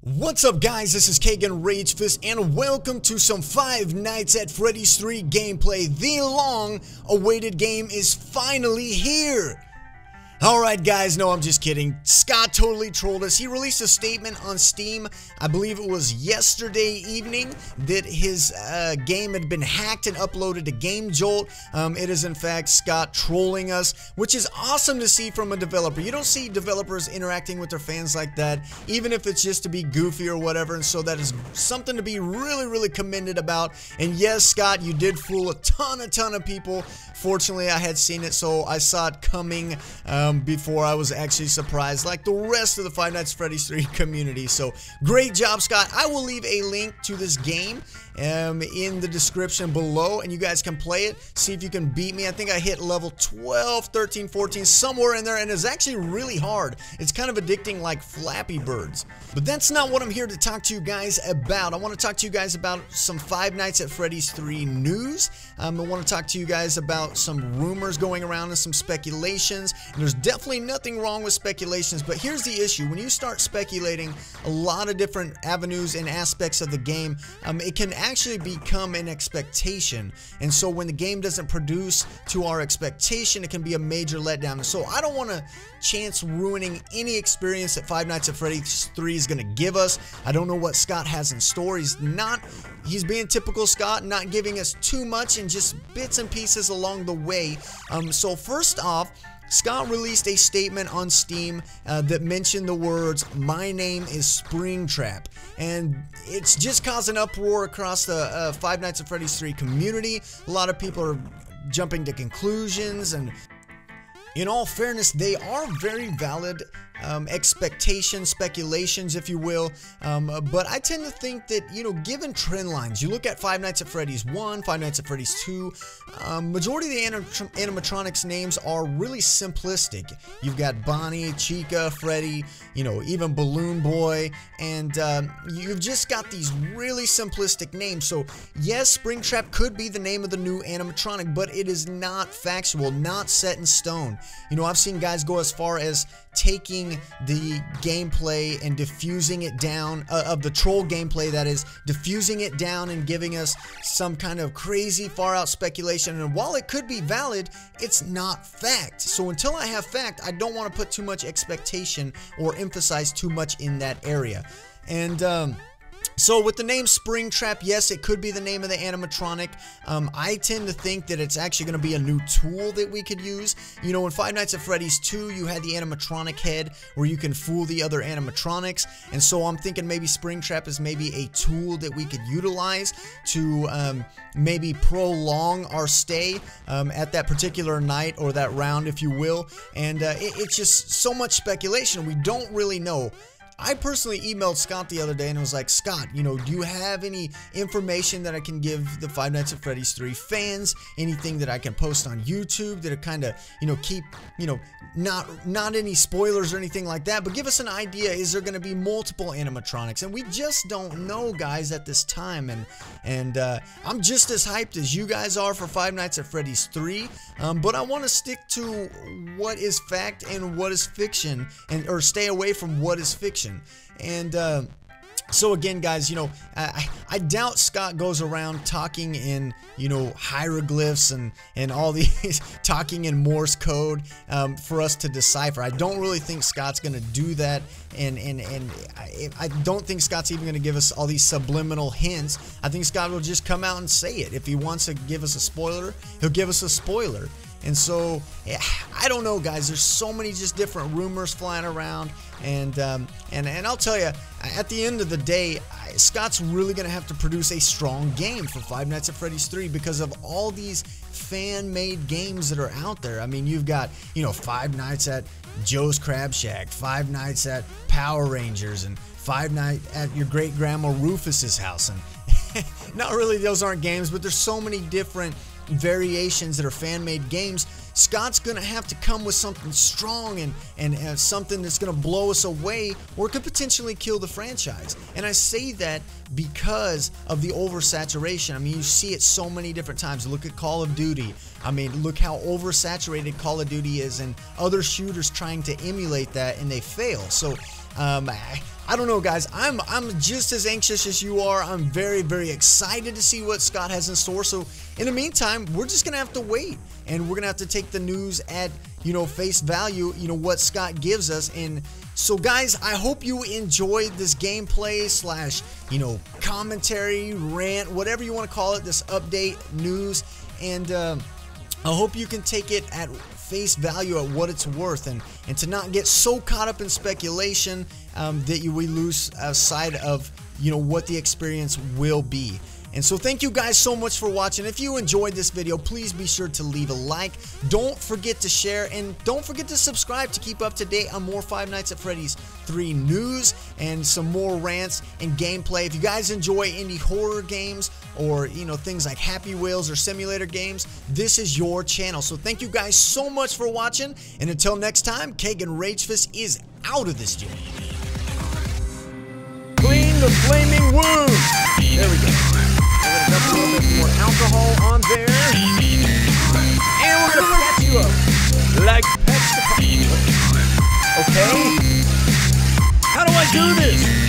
What's up guys, this is KeganRageFist and welcome to some Five Nights at Freddy's 3 gameplay. The long awaited game is finally here. Alright guys, no, I'm just kidding. Scott totally trolled us. He released a statement on Steam, I believe it was yesterday evening, that his game had been hacked and uploaded to GameJolt. It is in fact Scott trolling us, which is awesome to see from a developer. You don't see developers interacting with their fans like that, even if it's just to be goofy or whatever, and so that is something to be really commended about. And yes, Scott, you did fool a ton of people. Fortunately, I had seen it, so I saw it coming before I was actually surprised, like the rest of the Five Nights at Freddy's 3 community. So great job, Scott. I will leave a link to this game in the description below, and you guys can play it, see if you can beat me. I think I hit level 12, 13, 14, somewhere in there, and it's actually really hard. It's kind of addicting like Flappy Birds. But that's not what I'm here to talk to you guys about. I want to talk to you guys about some Five Nights at Freddy's 3 news. I want to talk to you guys about some rumors going around and some speculations. And there's definitely nothing wrong with speculations, but here's the issue. When you start speculating a lot of different avenues and aspects of the game, it can actually become an expectation. And so when the game doesn't produce to our expectation, it can be a major letdown. And so I don't want to chance ruining any experience that Five Nights at Freddy's 3 is going to give us. I don't know what Scott has in store. He's being typical Scott, not giving us too much and just bits and pieces along the way. So first off, Scott released a statement on Steam that mentioned the words, "My name is Springtrap," and it's just causing uproar across the Five Nights at Freddy's 3 community. A lot of people are jumping to conclusions, and in all fairness, they are very valid expectations, speculations, if you will, but I tend to think that, you know, given trend lines, you look at Five Nights at Freddy's 1, Five Nights at Freddy's 2, majority of the animatronics names are really simplistic. You've got Bonnie, Chica, Freddy, you know, even Balloon Boy, and you've just got these really simplistic names. So yes, Springtrap could be the name of the new animatronic, but it is not factual, not set in stone. You know, I've seen guys go as far as taking the gameplay and diffusing it down, of the troll gameplay that is, diffusing it down and giving us some kind of crazy far out speculation. And while it could be valid, it's not fact. So until I have fact, I don't want to put too much expectation or emphasize too much in that area. And so with the name Springtrap, yes, it could be the name of the animatronic. I tend to think that it's actually going to be a new tool that we could use. You know, in Five Nights at Freddy's 2, you had the animatronic head where you can fool the other animatronics. And so I'm thinking maybe Springtrap is maybe a tool that we could utilize to maybe prolong our stay at that particular night or that round, if you will. And it's just so much speculation. We don't really know. I personally emailed Scott the other day and was like, Scott, you know, do you have any information that I can give the Five Nights at Freddy's 3 fans? Anything that I can post on YouTube that kind of, you know, keep, you know, not any spoilers or anything like that, but give us an idea. Is there going to be multiple animatronics? And we just don't know, guys, at this time. And I'm just as hyped as you guys are for Five Nights at Freddy's 3, but I want to stick to what is fact and what is fiction, or stay away from what is fiction. And so again, guys, you know, I doubt Scott goes around talking in, you know, hieroglyphs and all these talking in Morse code for us to decipher. I don't really think Scott's going to do that, and I don't think Scott's even going to give us all these subliminal hints. I think Scott will just come out and say it. If he wants to give us a spoiler, he'll give us a spoiler. And so, yeah, I don't know, guys. There's so many just different rumors flying around, and I'll tell you, at the end of the day, Scott's really gonna have to produce a strong game for Five Nights at Freddy's 3 because of all these fan-made games that are out there. I mean, you've got, you know, Five Nights at Joe's Crab Shack, Five Nights at Power Rangers, and Five Nights at your great-grandma Rufus's house, and not really, those aren't games, but there's so many different variations that are fan-made games. Scott's gonna have to come with something strong and something that's gonna blow us away, or could potentially kill the franchise. And I say that because of the oversaturation. I mean, you see it so many different times. Look at Call of Duty. I mean, look how oversaturated Call of Duty is, and other shooters trying to emulate that, and they fail. So I don't know, guys. I'm just as anxious as you are. I'm very, very excited to see what Scott has in store. So in the meantime, we're just gonna have to wait, and we're gonna have to take the news at, you know, face value, you know, what Scott gives us. And so guys, I hope you enjoyed this gameplay slash, you know, commentary, rant, whatever you want to call it, this update news. And I hope you can take it at face value at what it's worth, and to not get so caught up in speculation that we lose sight of, you know, what the experience will be. And so thank you guys so much for watching. If you enjoyed this video, please be sure to leave a like. Don't forget to share, and don't forget to subscribe to keep up to date on more Five Nights at Freddy's 3 news and some more rants and gameplay. If you guys enjoy indie horror games, or, you know, things like Happy Wheels or simulator games, this is your channel. So thank you guys so much for watching, and until next time, KeganRageFist is out of this joint. Clean the flaming wound. There we go. We're gonna dump a little bit more alcohol on there, and we're gonna patch you up like patch the. Okay. How do I do this?